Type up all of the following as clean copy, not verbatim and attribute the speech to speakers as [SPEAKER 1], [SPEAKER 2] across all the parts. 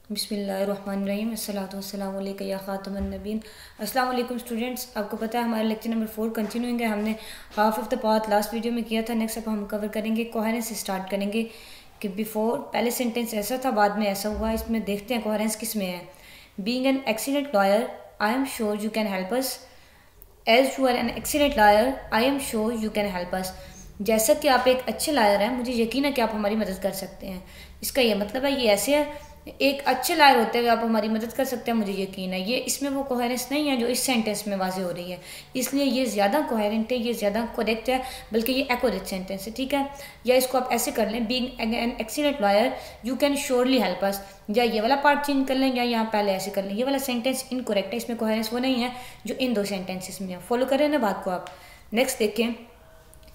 [SPEAKER 1] बिस्मिल्लाहिर्रहमानिर्रहीम अस्सलातु वस्सलामु अलैका या ख़ातमुन नबीन। अस्सलाम वालेकुम स्टूडेंट्स, आपको पता है हमारा लेक्चर नंबर 4 कंटिन्यूइंग है। हमने half of the path last video में किया था। नेक्स्ट अब हम कवर करेंगे कोहेरेंस से स्टार्ट करेंगे कि बिफोर पहले सेंटेंस ऐसा था, बाद में ऐसा हुआ। इसमें देखते हैं कोहेरेंस किस में है। Being an excellent lawyer I am sure you can help us. As you are an excellent lawyer I am sure you can help us. जैसा कि आप एक अच्छे लायर हैं, मुझे यकीन है कि आप हमारी मदद कर सकते हैं। इसका ये मतलब है, ये ऐसे है, एक अच्छे लायर होते हुए आप हमारी मदद कर सकते हैं, मुझे यकीन है। ये इसमें वो कोहेरेंस नहीं है जो इस सेंटेंस में वाज़ेह हो रही है, इसलिए ये ज़्यादा कोहेरेंट है, ये ज़्यादा करेक्ट है, बल्कि ये एक्यूरेट सेंटेंस है। ठीक है, या इसको आप ऐसे कर लें, being an excellent lawyer you can surely help us. या ये वाला पार्ट चेंज कर लें, या यहाँ पहले ऐसे कर लें। ये वाला सेंटेंस इनकरेक्ट है, इसमें कोहेरेंस वो नहीं है जो इन दो सेंटेंसेस में है। फॉलो करें ना बात को आप। नेक्स्ट देखें,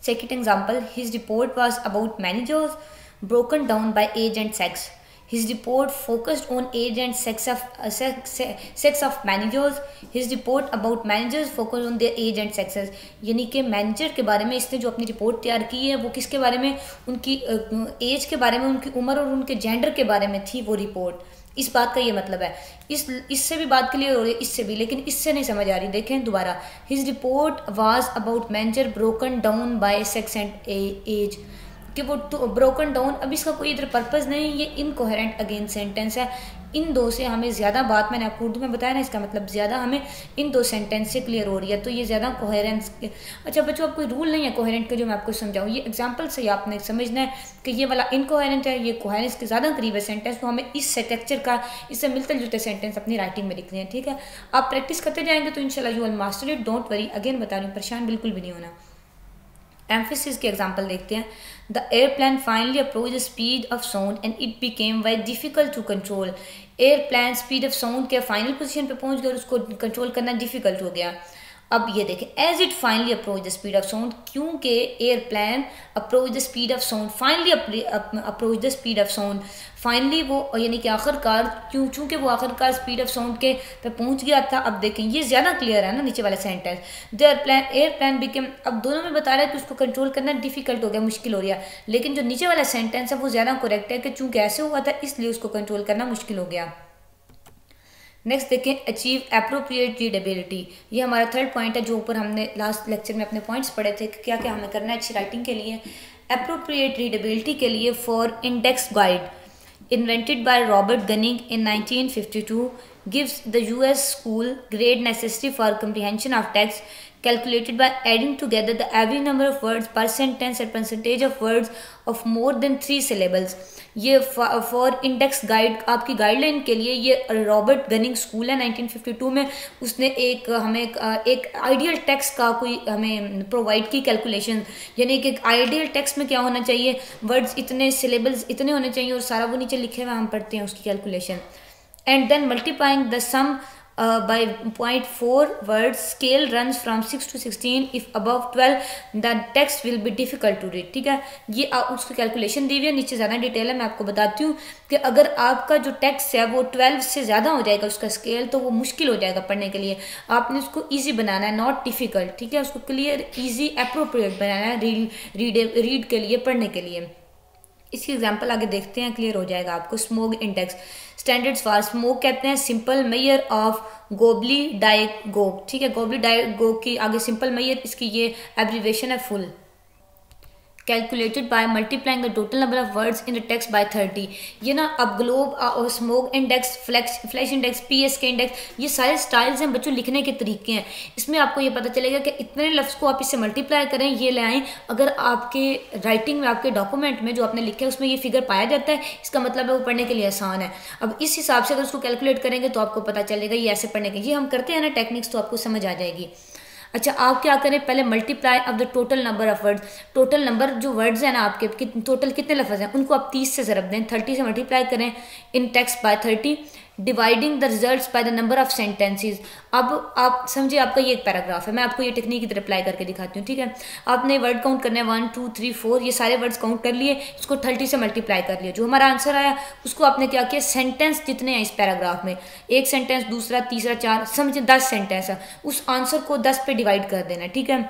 [SPEAKER 1] second example, his report was about managers broken down by age and sex. His report focused on age and sex of managers. His report about managers focused on their age and sexes. यानी कि manager के बारे में इसने जो अपनी report तैयार की है वो किसके बारे में, उनकी एज के बारे में, उनकी उम्र और उनके जेंडर के बारे में थी वो रिपोर्ट। इस बात का ये मतलब है। इससे भी बात क्लियर हो रही है, इससे भी, लेकिन इससे नहीं समझ आ रही। देखें दोबारा, his report was about manager broken down by sex and age, कि वो ब्रोकन डाउन। अब इसका कोई इधर पर्पज़ नहीं, ये इनकोहेरेंट अगेन सेंटेंस है। इन दो से हमें ज़्यादा बात, मैंने आपको उर्दू में बताया ना, इसका मतलब ज़्यादा हमें इन दो सेंटेंस से क्लियर हो रही है, तो ये ज़्यादा कोहेरेंस। अच्छा बच्चों, अब कोई रूल नहीं है कोहेरेंट का जो मैं आपको समझाऊँ, ये एग्जांपल से ही आपने समझना है कि ये वाला इनकोहेरेंट है, ये कोहेरेंस के ज़्यादा करीब है सेंटेंस, तो हमें इस स्ट्रक्चर का, इससे मिलते जुलते सेंटेंस अपनी राइटिंग में लिखने हैं। ठीक है, आप प्रैक्टिस करते जाएंगे तो इंशाल्लाह you will master it, don't worry. Again बता रही हूँ, परेशान बिल्कुल भी नहीं होना। एम्फेसिस के एग्जाम्पल देखते हैं। The airplane finally approach the speed of sound and it became very difficult to control. Airplane speed of sound के फाइनल पोजीशन पे पहुंच गया और उसको कंट्रोल करना डिफिकल्ट हो गया। अब ये देखें, as it finally approach the speed of sound, क्योंकि airplane approach the speed of sound, finally approach the speed of sound, finally वो यानी कि आखिरकार, चूंकि वो आखिरकार स्पीड ऑफ साउंड के पे पहुंच गया था। अब देखें ये ज़्यादा क्लियर है ना नीचे वाला सेंटेंस। द एयरप्लेन बिकेम, अब दोनों में बता रहा है कि उसको कंट्रोल करना डिफिकल्ट हो गया, मुश्किल हो रहा है, लेकिन जो नीचे वाला सेंटेंस है वो ज़्यादा करेक्ट है कि चूंकि ऐसे हुआ था इसलिए उसको कंट्रोल करना मुश्किल हो गया। नेक्स्ट देखें, अचीव एप्रोप्रिएट रीडेबिलिटी। ये हमारा थर्ड पॉइंट है, जो ऊपर हमने लास्ट लेक्चर में अपने पॉइंट्स पढ़े थे कि क्या क्या हमें करना है अच्छी राइटिंग के लिए। एप्रोप्रिएट रीडेबिलिटी के लिए, for index guide invented by Robert Gunning in 1952 gives the US school grade necessary for comprehension of text calculated by adding together the average number of words per sentence and percentage of words of more than 3 syllables। ये for index guide, आपकी guideline के लिए, ये Robert gunning school है 1952 में। उसने हमें एक आइडियल टेक्स्ट का कोई हमें प्रोवाइड की कैलकुलेशन, यानी कि एक आइडियल टेक्स्ट में क्या होना चाहिए, वर्ड्स इतने, सिलेबल्स इतने होने चाहिए, और सारा वो नीचे लिखे हुए हम पढ़ते हैं उसकी calculation. And then multiplying the sum by 0.4 words, scale runs from 6 to 16, if above 12 the text will be difficult to read। ठीक है, ये उसकी कैलकुलेशन दी हुई है, नीचे ज़्यादा डिटेल है, मैं आपको बताती हूँ कि अगर आपका जो टेक्स्ट है वो 12 से ज़्यादा हो जाएगा उसका स्केल, तो वो मुश्किल हो जाएगा पढ़ने के लिए। आपने उसको ईजी बनाना है, नॉट डिफ़िकल्ट। ठीक है, उसको क्लियर, ईजी, अप्रोप्रिएट बनाना है रीड के लिए, पढ़ने के लिए। इसकी एग्जांपल आगे देखते हैं, क्लियर हो जाएगा आपको। Smoke index, standards for smoke कहते हैं सिंपल मेजर ऑफ गोबली डायगोग। ठीक है, गोबली डायगोग की आगे सिंपल मेजर, इसकी ये एब्रीवेशन है full. Calculated by multiplying the total number of words in the text by 30। ये ना अब ग्लोब और smoke index, flash index, PSK index, ये सारे स्टाइल्स हैं बच्चों, लिखने के तरीके हैं। इसमें आपको ये पता चलेगा कि इतने लफ्ज़ को आप इससे मल्टीप्लाई करें, ये ले आएँ। अगर आपके राइटिंग में, आपके डॉक्यूमेंट में जो आपने लिखा है उसमें ये फिगर पाया जाता है, इसका मतलब है वो पढ़ने के लिए आसान है। अब इस हिसाब से अगर उसको कैलकुलेट करेंगे तो आपको पता चलेगा ये ऐसे पढ़ने के, ये हम करते हैं ना टेक्निक्स, तो आपको समझ आ जाएगी। अच्छा, आप क्या करें, पहले multiply of the total number of words, total number जो वर्ड्स हैं ना आपके, टोटल कितने लफ्ज़ हैं उनको आप 30 से ज़रब दें, 30 से मल्टीप्लाई करें in text by 30, dividing the results by the number of sentences. अब आप समझिए, आपका ये एक पैराग्राफ है, मैं आपको ये टेक्निक इधर अप्लाई करके दिखाती हूँ। ठीक है, आपने वर्ड काउंट करना है 1 2 3 4, ये सारे वर्ड्स काउंट कर लिए, इसको 30 से मल्टीप्लाई कर लिया, जो हमारा आंसर आया उसको आपने क्या किया, सेंटेंस जितने हैं इस पैराग्राफ में, एक सेंटेंस, दूसरा, तीसरा, 4, समझिए 10 सेंटेंस है, उस आंसर को 10 पे डिवाइड कर देना। ठीक है,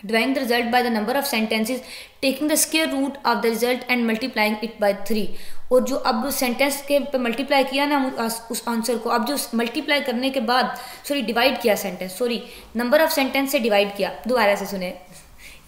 [SPEAKER 1] dividing the result by the number of sentences, taking the square root of the result and multiplying it by 3। और जो अब सेंटेंस के पे मल्टीप्लाई किया ना उस आंसर को, अब जो मल्टीप्लाई करने के बाद डिवाइड किया सेंटेंस, नंबर ऑफ सेंटेंस से डिवाइड किया। दोबारा से सुने,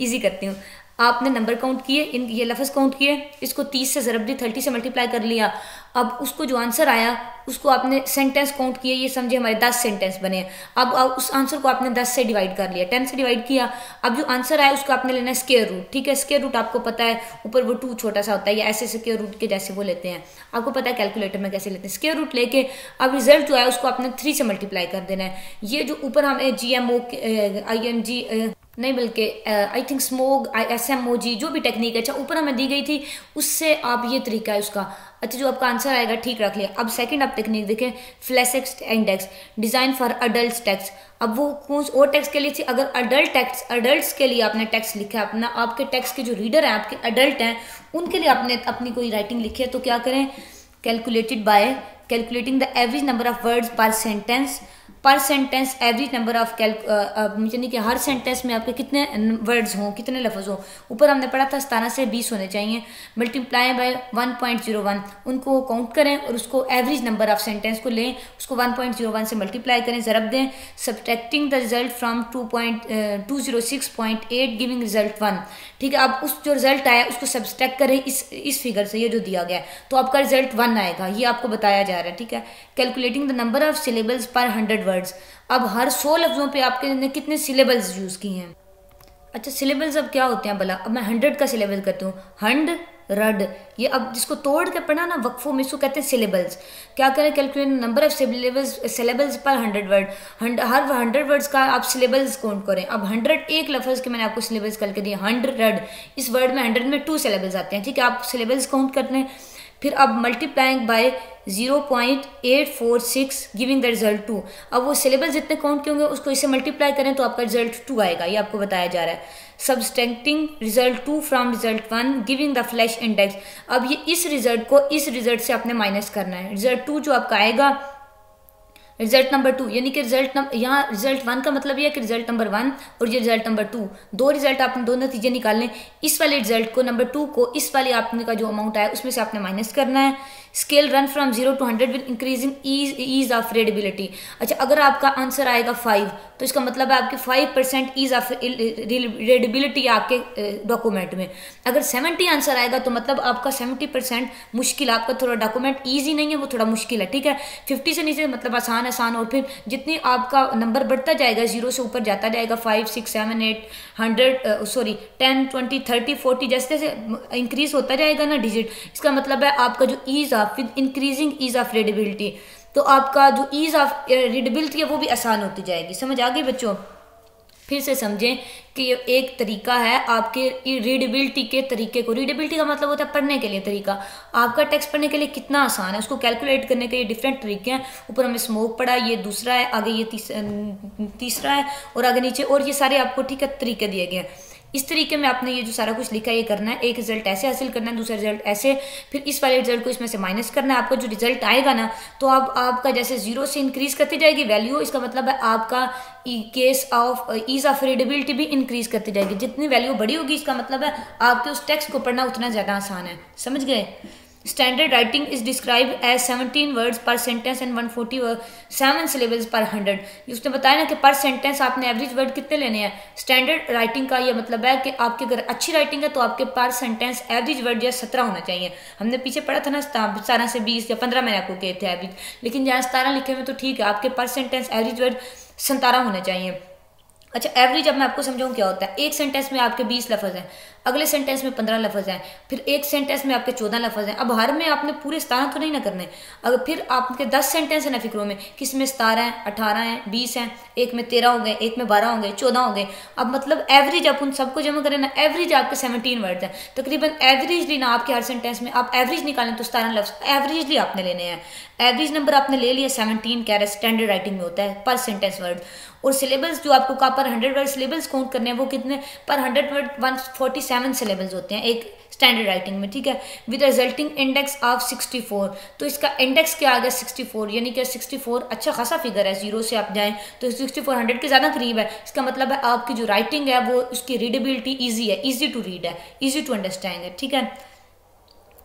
[SPEAKER 1] इजी करती हूँ। आपने नंबर काउंट किए, इन ये लफ्ज़ काउंट किए, इसको 30 से ज़रब दी, 30 से मल्टीप्लाई कर लिया। अब उसको जो आंसर आया उसको आपने सेंटेंस काउंट किए, ये समझे हमारे 10 सेंटेंस बने। अब उस आंसर को आपने 10 से डिवाइड कर लिया, 10 से डिवाइड किया। अब जो आंसर आया उसको आपने लेना है स्क्वायर रूट, ठीक है। स्क्वायर रूट आपको पता है, ऊपर वो 2 छोटा सा होता है, या ऐसे स्क्वायर रूट के जैसे वो लेते हैं, आपको पता है कैलकुलेटर में कैसे लेते हैं। स्क्वायर रूट लेके अब रिजल्ट जो आया उसको आपने 3 से मल्टीप्लाई कर देना है। ये जो ऊपर हमें GMO ING नहीं बल्कि आई थिंक स्मोग SMOG जो भी टेक्निक है, अच्छा ऊपर हमें दी गई थी, उससे आप ये तरीका है उसका। अच्छा, जो आपका आंसर आएगा ठीक रख लिया। अब सेकंड आप टेक्निक देखें, flash index design for adult text. अब वो कौन और टेक्स्ट के लिए थी? अगर अडल्ट्स के लिए आपने टेक्स्ट लिखा है अपना, आपके टेक्स्ट के जो रीडर हैं आपके अडल्ट हैं, उनके लिए आपने अपनी कोई राइटिंग लिखी है, तो क्या करें? Calculating the average number of words per sentence average number of यानी कि हर सेंटेंस में आपके कितने वर्ड्स हों, कितने लफ्ज़ हों। ऊपर हमने पढ़ा था 17 से 20 होने चाहिए। मल्टीप्लाई बाय 1.01, उनको काउंट करें और उसको एवरेज नंबर ऑफ सेंटेंस को लें, उसको 1.01 से मल्टीप्लाई करें, ज़रब दें। Subtracting the result from 206.8 giving result 1, ठीक है। अब उस जो रिजल्ट आया उसको सब्सट्रैक्ट करें इस फिगर से, ये जो दिया गया है, तो आपका रिजल्ट 1 आएगा, ये आपको बताया जा रहा है, ठीक है। Calculating the number of syllables per 100 words. अब हर 100 लफ्ज़ों पे आपके ने कितने सिलेबल्स यूज़ किए हैं। अच्छा, सिलेबल्स अब क्या होते हैं भला? अब मैं 100 का सिलेबल करती हूँ, हंड रड, ये अब जिसको तोड़ के पढ़ा ना वक्फों में, इसको कहते हैं सिलेबल्स। क्या करें? Calculate number of syllables per 100 word, her 100 words का आप सिलेबल्स काउंट करें। अब 100 एक लफ्ज़ के मैंने आपको सिलेबल्स करके दिए, 100, इस वर्ड में 100 में 2 सिलेबल्स आते हैं, ठीक है। आप सिलेबल्स काउंट करते हैं। फिर अब multiplying by 0.846 giving the result 2। अब वो सिलेबस जितने काउंट किए होंगे उसको इससे मल्टीप्लाई करें तो आपका रिजल्ट 2 आएगा, ये आपको बताया जा रहा है। Subtracting result 2 from result 1 giving the flash index. अब ये इस रिजल्ट को इस रिजल्ट से आपने माइनस करना है। रिजल्ट 2 जो आपका आएगा, रिजल्ट नंबर 2, यानी कि यहाँ रिजल्ट 1 का मतलब यह है कि रिजल्ट नंबर 1 और ये रिजल्ट नंबर 2, दो रिजल्ट आपने दो नतीजे निकालने। इस वाले रिजल्ट को नंबर 2 को इस वाले आपने का जो अमाउंट आया उसमें से आपने माइनस करना है। Scale run from 0 to 100 with increasing ease of readability. अच्छा, अगर आपका आंसर आएगा 5 तो इसका मतलब है आपकी 5% ईज ऑफ रीडेबिलिटी आपके डॉक्यूमेंट में। अगर 70 आंसर आएगा तो मतलब आपका 70% मुश्किल, आपका थोड़ा डॉक्यूमेंट ईजी नहीं है, वो थोड़ा मुश्किल है, ठीक है। 50 से नीचे मतलब आसान, और फिर जितनी आपका नंबर बढ़ता जाएगा, 0 से ऊपर जाता जाएगा, 5, 6, 7, 8, 10, 20, 30, 40 जैसे जैसे इंक्रीज होता जाएगा ना डिजिट, इसका मतलब है आपका जो ease of with increasing ease of readability, तो आपका जो ईज ऑफ रीडेबिलिटी है वो भी आसान होती जाएगी। समझ आ गई बच्चों? फिर से समझें कि ये एक तरीका है आपके रीडेबिलिटी के तरीके को, रीडेबिलिटी का मतलब होता है पढ़ने के लिए तरीका। आपका टेक्स्ट पढ़ने के लिए कितना आसान है उसको कैलकुलेट करने के ये डिफरेंट तरीके हैं। ऊपर हमें स्मोक पढ़ा, ये दूसरा है, आगे ये तीसरा है, और आगे नीचे, और ये सारे आपको ठीक है तरीके दिए गए हैं। इस तरीके में आपने ये जो सारा कुछ लिखा है ये करना है। एक रिजल्ट ऐसे हासिल करना है, दूसरा रिजल्ट ऐसे, फिर इस वाले रिजल्ट को इसमें से माइनस करना है। आपका जो रिजल्ट आएगा ना, तो अब आपका जैसे 0 से इंक्रीज करती जाएगी वैल्यू, इसका मतलब है आपका case of ease of readability भी इंक्रीज करती जाएगी। जितनी वैल्यू बड़ी होगी इसका मतलब है आपके उस टेक्स्ट को पढ़ना उतना ज़्यादा आसान है। समझ गए? Standard writing is describe as 17 words per sentence and 147 syllables per 100। उसने बताया ना कि पर सेंटेंस आपने एवरेज वर्ड कितने लेने हैं। स्टैंडर्ड राइटिंग का ये मतलब है कि आपके अगर अच्छी राइटिंग है तो आपके पर सेंटेंस एवरेज वर्ड जो है 17 होना चाहिए। हमने पीछे पढ़ा था ना 17 से 20 या 15 मैंने आपको कहे थे एवरेज, लेकिन जहाँ 17 लिखे हुए तो ठीक है, आपके पर सेंटेंस एवरेज वर्ड 17 होने चाहिए। अच्छा, एवरेज अब मैं आपको समझाऊं क्या होता है। एक सेंटेंस में आपके 20 लफ्ज़ हैं, अगले सेंटेंस में 15 लफ्ज़ हैं, फिर एक सेंटेंस में आपके 14 लफ्ज़ हैं। अब हर में आपने पूरे 17 तो नहीं ना करने। अगर फिर आपके 10 सेंटेंस हैं ना फिक्रों में, किस में 17 हैं, 18 हैं, 20 हैं, एक में 13 हो गए, एक में 12 हो गए, 14 हो गए। अब मतलब एवरेज आप उन सबको जमा करें ना, एवरेज आपके 17 वर्ड्स हैं तकरीबन। एवरेजली ना आपके हर सेंटेंस में आप एवरेज निकालें तो 17 लफ्ज़ एवरेजली आपने लेने हैं। एवरेज नंबर आपने ले लिया 17, कह रहे स्टैंडर्ड राइटिंग में होता है पर सेंटेंस वर्ड। और सिलेबल्स जो आपको कहा पर 100 वर्ड सिलेबल्स काउंट करने हैं वो कितने पर 100 वर्ड 147 सिलेबल्स होते हैं। एक स्टैंडर्ड राइटिंग में, ठीक है, विद रिजल्टिंग इंडेक्स ऑफ 64। तो इसका इंडेक्स क्या आ गया 64, यानी कि 64 अच्छा खासा फिगर है, 0 से आप जाएं तो 64 100 के ज़्यादा करीब है। इसका मतलब है आपकी जो राइटिंग है वो उसकी रीडेबिलिटी ईजी है, ईजी टू रीड है, ईजी टू अंडरस्टैंड है, ठीक है।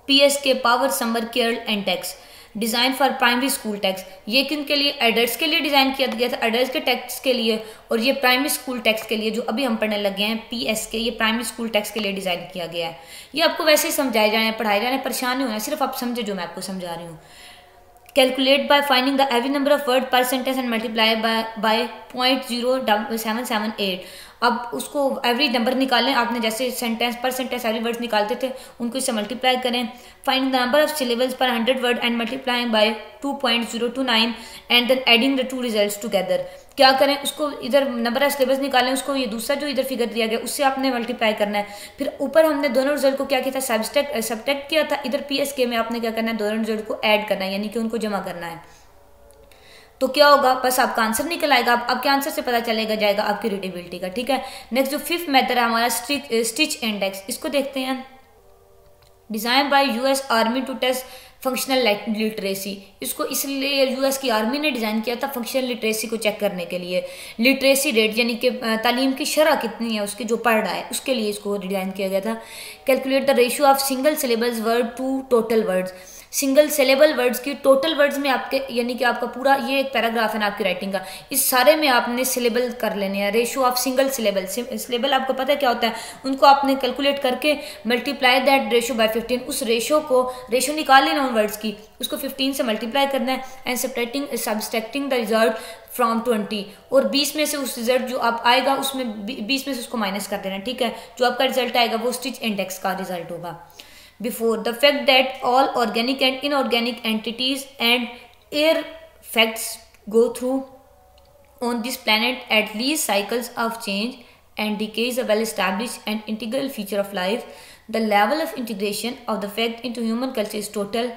[SPEAKER 1] PSK power summer care index design for primary school text, ये किन के लिए, एडल्ट्स के लिए डिज़ाइन किया गया था, एडल्ट्स के टेक्स्ट के लिए, और ये प्राइमरी स्कूल टेक्स्ट के लिए जो अभी हम पढ़ने लगे हैं PSK, ये प्राइमरी स्कूल टेक्स्ट के लिए डिज़ाइन किया गया है। ये आपको वैसे ही समझाए जाने, पढ़ाए जाने, परेशान नहीं होना, सिर्फ आप समझे जो मैं आपको समझा रही हूँ। Calculate by finding the every number of word पर सेंटेंस एंड मल्टीप्लाई बाय 0.0778। अब उसको एवरी नंबर निकालें, आपने जैसे सेंटेंस पर सेंटेंस एवरी वर्ड्स निकालते थे उनको इससे मल्टीप्लाई करें। Find the number of syllables per 100 word and multiplying by 2.029 and then adding the two results together. क्या करें, उसको इधर नंबर ऑफ सिलेबस निकालें, उसको ये दूसरा जो इधर फिगर दिया गया उससे आपने मल्टीप्लाई करना है। फिर ऊपर हमने दोनों रिजल्ट को क्या किया था, सब्ट्रैक्ट किया था। इधर PSK में आपने क्या करना है, दोनों रिजल्ट को ऐड करना है, यानी कि उनको जमा करना है। तो क्या होगा, बस आपका आंसर निकल आएगा। आपके आंसर से पता चलेगा जाएगा आपकी रीडेबिलिटी का, ठीक है। नेक्स्ट जो 5th मेथड है हमारा स्टिच इंडेक्स, इसको देखते हैं। Design by US army to test functional literacy, इसको इसलिए US की आर्मी ने डिज़ाइन किया था फंक्शनल लिटरेसी को चेक करने के लिए। लिटरेसी रेट यानी कि तालीम की शरह कितनी है उसकी, जो पढ़ रहा है, उसके लिए इसको डिज़ाइन किया गया था। Calculate the ratio of single syllables word to total words, single syllable words की टोटल वर्ड्स में आपके, यानी कि आपका पूरा ये एक पैराग्राफ है ना आपकी राइटिंग का, इस सारे में आपने सिलेबल कर लेने हैं। Ratio of single syllable, syllable आपको पता है क्या होता है, उनको आपने कैलकुलेट करके मल्टीप्लाई दैट रेशियो बाय 15, उस रेशियो निकाल लेना उन वर्ड्स की, उसको 15 से मल्टीप्लाई करना है and subtracting the result from 20, और 20 में से उस रिजल्ट जो आप आएगा उसमें 20 में से उसको माइनस कर देना, ठीक है। जो आपका रिजल्ट आएगा वो स्टिच इंडेक्स का रिजल्ट होगा। Before the fact that all organic and inorganic entities and air facts go through on this planet at least cycles of change and decay is a well-established and integral feature of life. The level of integration of the fact into human culture is total,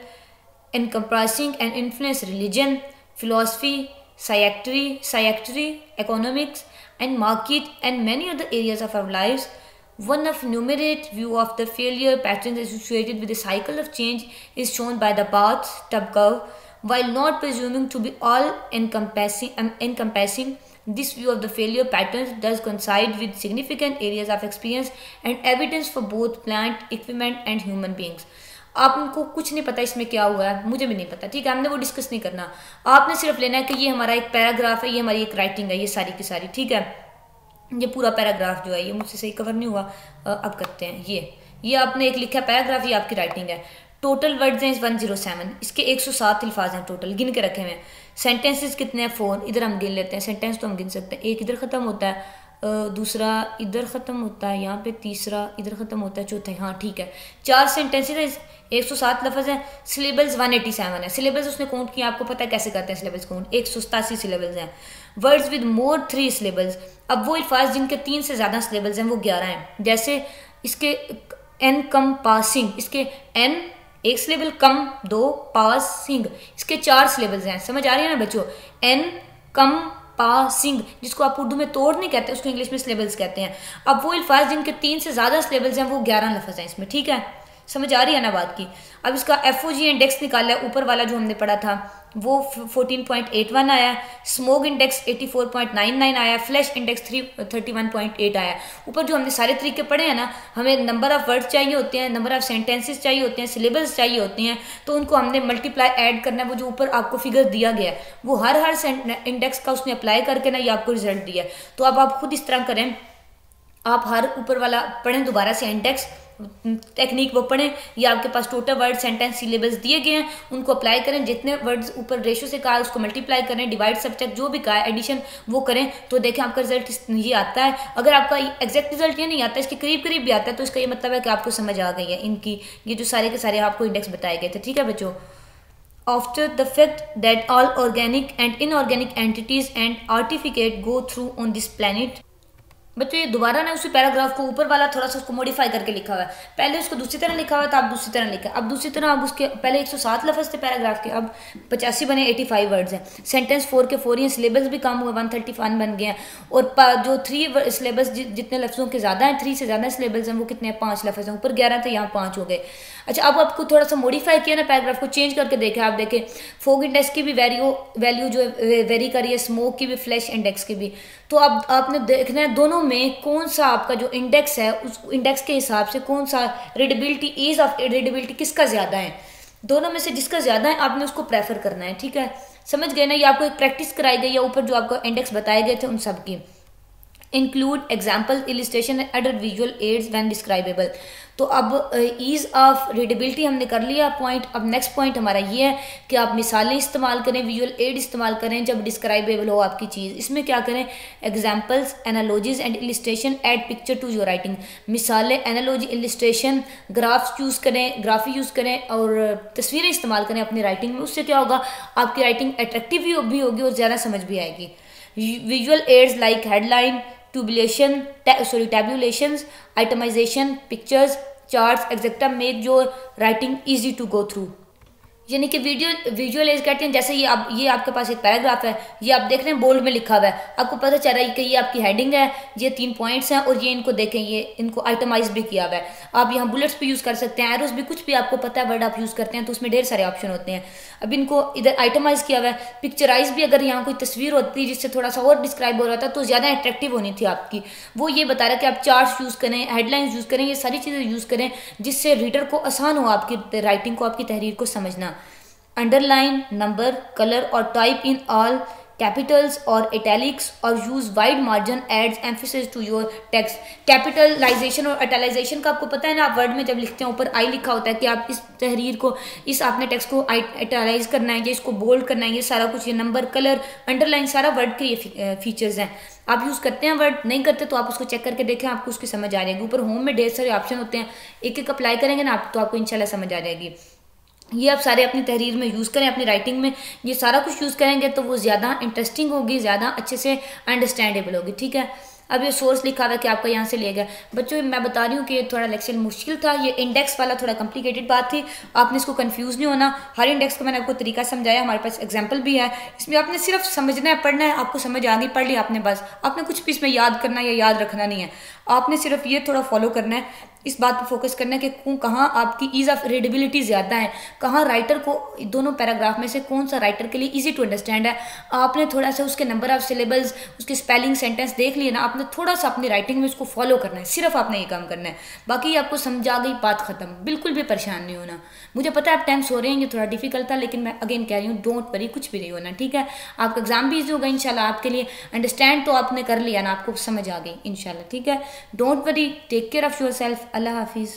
[SPEAKER 1] encompassing and influence religion, philosophy, psychiatry, economics, and market and many other areas of our lives. One of numerate view of the failure patterns associated with the cycle of change is shown by the bathtub curve. While not presuming to be all encompassing, this view of the failure patterns does coincide with significant areas of experience and evidence for both plant, equipment and human beings. आपको कुछ नहीं पता इसमें क्या हुआ है, मुझे भी नहीं पता, ठीक है, हमने वो डिस्कस नहीं करना। आपने सिर्फ लेना है कि ये हमारा एक पैराग्राफ है, ये हमारी एक राइटिंग है, ये सारी की सारी, ठीक है। ये पूरा पैराग्राफ जो है ये मुझसे सही कवर नहीं हुआ, अब करते हैं। ये आपने एक लिखा पैराग्राफ, ये आपकी राइटिंग है। टोटल वर्ड्स हैं 107, इसके 107 अल्फाज हैं टोटल, गिन के रखे हुए हैं। सेंटेंसेस कितने हैं 4, इधर हम गिन लेते हैं। सेंटेंस तो हम गिन सकते हैं, एक इधर ख़त्म होता है, दूसरा इधर ख़त्म होता है, यहाँ पे तीसरा इधर ख़त्म होता है, चौथा, हाँ ठीक है। 4 सेंटेंसेस हैं, 107 लफ्ज़ हैं। सिलेबल्स 187 है। सिलेबल्स उसने काउंट किया, आपको पता है कैसे करते हैं सिलेबल्स काउंट, 187 सिलेबल्स हैं। वर्ड्स विद मोर 3 सिलेबल्स, अब वो अल्फाज जिनके 3 से ज़्यादा सिलेबल्स हैं वो 11 हैं। जैसे इसके एनकम्पासिंग, इसके एन एक सिलेबल, कम 2, पासिंग, इसके 4 सिलेबल्स हैं। समझ आ रही है ना बच्चों, एनकम्पासिंग, जिसको आप उर्दू में तोड़ नहीं कहते, उसको इंग्लिश में सिलेबल्स कहते हैं। अब वो अल्फाज जिनके 3 से ज़्यादा सिलेबल्स हैं वो 11 लफ्ज़ हैं इसमें, ठीक है। समझ आ रही है ना बात की। अब इसका FOG इंडेक्स निकाला है, ऊपर वाला जो हमने पढ़ा था वो 14.81 आया, स्मोग इंडेक्स 84.99 आया, फ्लैश इंडेक्स 31.8 आया। ऊपर जो हमने सारे तरीके पढ़े हैं ना, हमें नंबर ऑफ वर्ड्स चाहिए होते हैं, नंबर ऑफ सेंटेंसेस चाहिए होते हैं, सिलेबल्स चाहिए होते हैं, तो उनको हमने मल्टीप्लाई ऐड करना है। वो जो ऊपर आपको फिगर दिया गया है वो हर इंडेक्स का उसने अप्लाई करके ना ये आपको रिजल्ट दिया है। तो अब आप खुद इस तरह करें, आप हर ऊपर वाला पढ़ें दोबारा से, इंडेक्स टेक्निक वो पढ़ें, ये आपके पास टोटल वर्ड सेंटेंस सिलेबस दिए गए हैं, उनको अप्लाई करें। जितने वर्ड्स ऊपर रेशो से कहा है उसको मल्टीप्लाई करें, डिवाइड सब्ट्रैक्ट जो भी कहा है, एडिशन वो करें, तो देखें आपका रिजल्ट ये आता है। अगर आपका एग्जैक्ट रिजल्ट ये नहीं आता, इसके करीब करीब भी आता है, तो इसका ये मतलब है कि आपको समझ आ गई है इनकी, ये जो सारे के सारे आपको इंडेक्स बताए गए थे, ठीक है बच्चों। After the fact that all organic and inorganic entities and artificate go through on this planet, बच्चों ये दोबारा ना उसी पैराग्राफ को ऊपर वाला थोड़ा सा उसको मॉडिफाई करके लिखा हुआ है। पहले उसको दूसरी तरह लिखा हुआ था, अब दूसरी तरह लिखा। अब दूसरी तरह अब उसके पहले 107 लफ्ज़ थे पैराग्राफ के, अब 85 बने, 85 वर्ड्स हैं। सेंटेंस 4 के 4 ही, सिलेबस भी कम हुए, 131 बन गए हैं। और जो 3 सिलेबस जितने लफ्ज़ों के ज़्यादा हैं, 3 से ज़्यादा सिलेबस हैं, वो कितने हैं, 5 लफ्ज़ हैं। ऊपर 11 थे, यहाँ 5 हो गए। अच्छा, अब आपको थोड़ा सा मॉडिफाई किया ना, पैराग्राफ को चेंज करके देखें। आप देखें फोग इंडेक्स की भी वैल्यू जो वेरी करी है, स्मोक की भी, फ्लैश इंडेक्स की भी। तो अब आपने देखना है दोनों में कौन सा आपका जो इंडेक्स है, उस इंडेक्स के हिसाब से कौन सा रीडेबिलिटी, ईज ऑफ रीडेबिलिटी किसका ज़्यादा है। दोनों में से जिसका ज़्यादा है आपने उसको प्रेफर करना है। ठीक है, समझ गए ना। ये आपको एक प्रैक्टिस कराई गई है, ऊपर जो आपको इंडेक्स बताए गए थे उन सब की। Include example, illustration and other visual aids when describable. तो अब ईज ऑफ रीडेबिलिटी हमने कर लिया पॉइंट। अब नेक्स्ट पॉइंट हमारा ये है कि आप मिसालें इस्तेमाल करें, विजुअल एड इस्तेमाल करें जब डिस्क्राइबेबल हो आपकी चीज़। इसमें क्या करें, examples, analogies and illustration, add picture to your writing. मिसालें, एनालॉजी, इलिस्ट्रेशन, ग्राफ्स यूज़ करें, ग्राफी यूज़ करें और तस्वीरें इस्तेमाल करें अपनी राइटिंग में। उससे क्या होगा, आपकी राइटिंग अट्रैक्टिव भी होगी और ज़्यादा समझ भी आएगी। Visual aids like headline, tabulations, itemization, pictures, charts, etc. make your writing easy to go through। यानी कि विजुअल एज कहते हैं, जैसे ये आपके पास एक पैराग्राफ है, ये आप देख रहे हैं बोल्ड में लिखा हुआ है, आपको पता चल रहा है कि ये आपकी हेडिंग है, ये 3 पॉइंट्स हैं और ये इनको देखें, ये इनको आइटमाइज भी किया हुआ है। आप यहाँ बुलेट्स भी यूज़ कर सकते हैं, एरोस भी, कुछ भी आपको पता है वर्ड आप यूज़ करते हैं तो उसमें ढेर सारे ऑप्शन होते हैं। अब इनको इधर आइटमाइज किया हुआ है। पिक्चराइज भी, अगर यहाँ कोई तस्वीर होती जिससे थोड़ा सा और डिस्क्राइब हो रहा था तो ज़्यादा अट्रैक्टिव होनी थी आपकी, वो ये बता रहा है कि आप चार्ट्स यूज़ करें, हेडलाइंस यूज़ करें, ये सारी चीज़ें यूज़ करें जिससे रीडर को आसान हो आपकी राइटिंग को, आपकी तहरीर को समझना। अंडरलाइन, नंबर, कलर और टाइप इन ऑल कैपिटल्स और इटैलिक्स और use wide margin adds emphasis to your text. Capitalisation और इटैलाइजेशन का आपको पता है ना, आप वर्ड में जब लिखते हैं ऊपर आई लिखा होता है कि आप इस तहरीर को, इस आपने टेक्स्ट को इटैलाइज करना है या इसको बोल्ड करना है, ये सारा कुछ, ये नंबर, कलर, अंडरलाइन सारा वर्ड के ये फीचर्स हैं। आप यूज़ करते हैं वर्ड, नहीं करते तो आप उसको चेक करके देखें, आपको उसकी समझ आ जाएगी। ऊपर होम में ढेर सारे ऑप्शन होते हैं, एक एक अप्लाई करेंगे ना आप तो आपको इंशाल्लाह समझ आ जाएगी। ये आप सारे अपनी तहरीर में यूज़ करें, अपनी राइटिंग में ये सारा कुछ यूज़ करेंगे तो वो ज़्यादा इंटरेस्टिंग होगी, ज़्यादा अच्छे से अंडरस्टैंडेबल होगी। ठीक है, अब ये सोर्स लिखा हुआ है कि आपका यहाँ से लिया गया। बच्चों मैं बता रही हूँ कि ये थोड़ा लेक्चर मुश्किल था, ये इंडेक्स वाला थोड़ा कॉम्प्लिकेटेड बात थी, आपने इसको कंफ्यूज नहीं होना। हर इंडेक्स का मैंने आपको तरीका समझाया, हमारे पास एग्जाम्पल भी है, इसमें आपने सिर्फ समझना है, पढ़ना है, आपको समझ आ गई, पढ़ लिया आपने, बस आपने कुछ भी इसमें याद करना या याद रखना नहीं है, आपने सिर्फ ये थोड़ा फॉलो करना है, इस बात पर फोकस करना है कि कहाँ आपकी ईज ऑफ रीडेबिलिटी ज़्यादा है, कहाँ राइटर को दोनों पैराग्राफ में से कौन सा राइटर के लिए ईजी टू अंडरस्टैंड है। आपने थोड़ा सा उसके नंबर ऑफ सिलेबल्स, उसके स्पेलिंग, सेंटेंस देख लिए ना, आपने थोड़ा सा अपनी राइटिंग में उसको फॉलो करना है, सिर्फ आपने ये काम करना है, बाकी आपको समझा गई, बात खत्म, बिल्कुल भी परेशान नहीं होना। मुझे पता है आप टाइम सो रहे हैं, ये थोड़ा डिफिकल्ट था, लेकिन मैं अगेन कह रही हूँ डोंट वरी, कुछ भी नहीं होना। ठीक है, आपका एग्जाम भी ईजी होगा इंशाल्लाह आपके लिए, अंडरस्टैंड तो आपने कर लिया ना, आपको समझ आ गई इंशाल्लाह। ठीक है, don't worry, take care of yourself, अल्लाह हाफिज़।